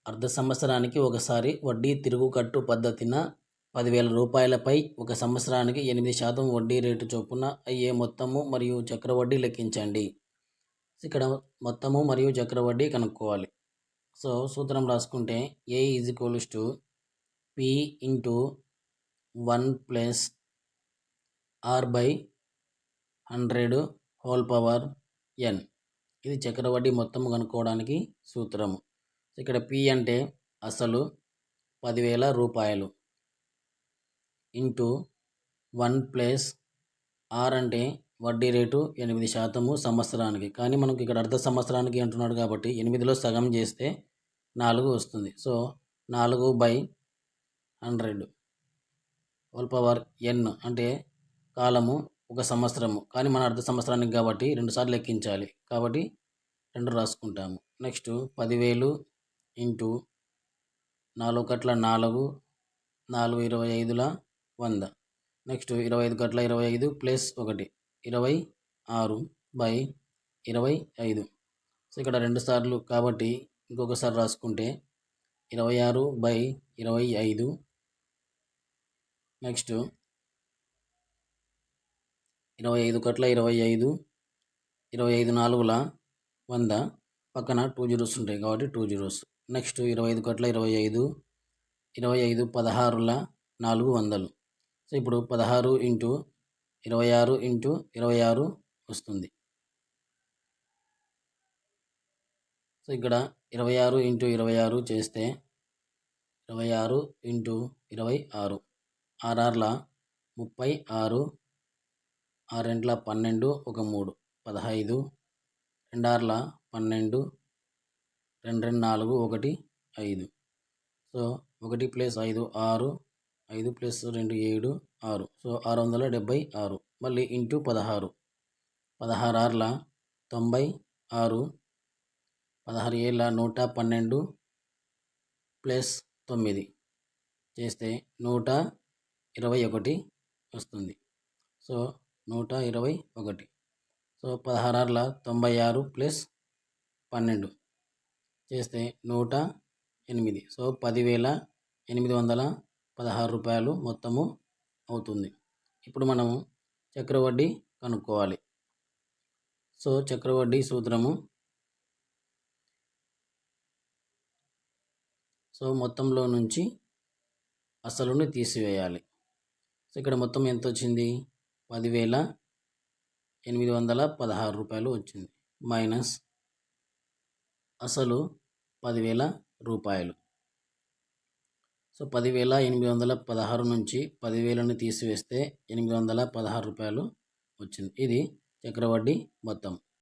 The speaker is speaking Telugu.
అర్ధ సంవత్సరానికి ఒకసారి వడ్డీ తిరుగుకట్టు పద్ధతిన 10,000 రూపాయలపై 1 సంవత్సరానికి 8% వడ్డీ రేటు చొప్పున అయ్యే మొత్తము మరియు చక్రవడ్డీ లెక్కించండి. ఇక్కడ మొత్తము మరియు చక్రవడ్డీ కనుక్కోవాలి. సో సూత్రం రాసుకుంటే A = P × 1 + R/100 n. ఇది చక్రవడ్డీ మొత్తం కనుక్కోవడానికి సూత్రము. ఇక్కడ P అంటే అసలు 10,000 రూపాయలు ఇంటూ 1 + R అంటే వడ్డీ రేటు 8% సంవత్సరానికి. కానీ మనకు ఇక్కడ అర్ధ సంవత్సరానికి అంటున్నాడు కాబట్టి 8లో సగం చేస్తే 4 వస్తుంది. సో 4/100 n అంటే కాలము 1 సంవత్సరము. కానీ మన అర్ధ సంవత్సరానికి కాబట్టి 2 సార్లు లెక్కించాలి కాబట్టి 2 రాసుకుంటాము. Next 10,000 into 4 × 4 4 25 100. నెక్స్ట్ 25 × 25 + 1 26/25. సో ఇక్కడ 2 సార్లు కాబట్టి ఇంకొకసారి రాసుకుంటే 26/25. నెక్స్ట్ 25 × 25 25 4 100. పక్కన 2 zeros ఉంటాయి కాబట్టి 2 zeros. నెక్స్ట్ 25 × 25 25 16 400. సో ఇప్పుడు 16 × 26 × 26 వస్తుంది. సో ఇక్కడ 26 × 26 చేస్తే 26 × 26 6 36 6 12 1 3 15 2 12 2 4 1 5. సో 1 + 5 6 5 + 2 7 6. సో 676. మళ్ళీ ఇంటూ 16 16 6 96 16 112 + 9 చేస్తే 121 వస్తుంది. సో 121. సో 16 96 + 12 చేస్తే 108. సో 10,816 రూపాయలు మొత్తము అవుతుంది. ఇప్పుడు మనము చక్రవడ్డీ కనుక్కోవాలి. సో చక్రవడ్డీ సూత్రము. సో మొత్తంలో నుంచి అసలుని తీసివేయాలి. సో ఇక్కడ మొత్తం ఎంత వచ్చింది? 10,816 రూపాయలు వచ్చింది. మైనస్ అసలు 10,000 రూపాయలు. సో 10,816 నుంచి 10,000ని తీసివేస్తే 816 రూపాయలు వచ్చింది. ఇది చక్రవడ్డీ మొత్తం.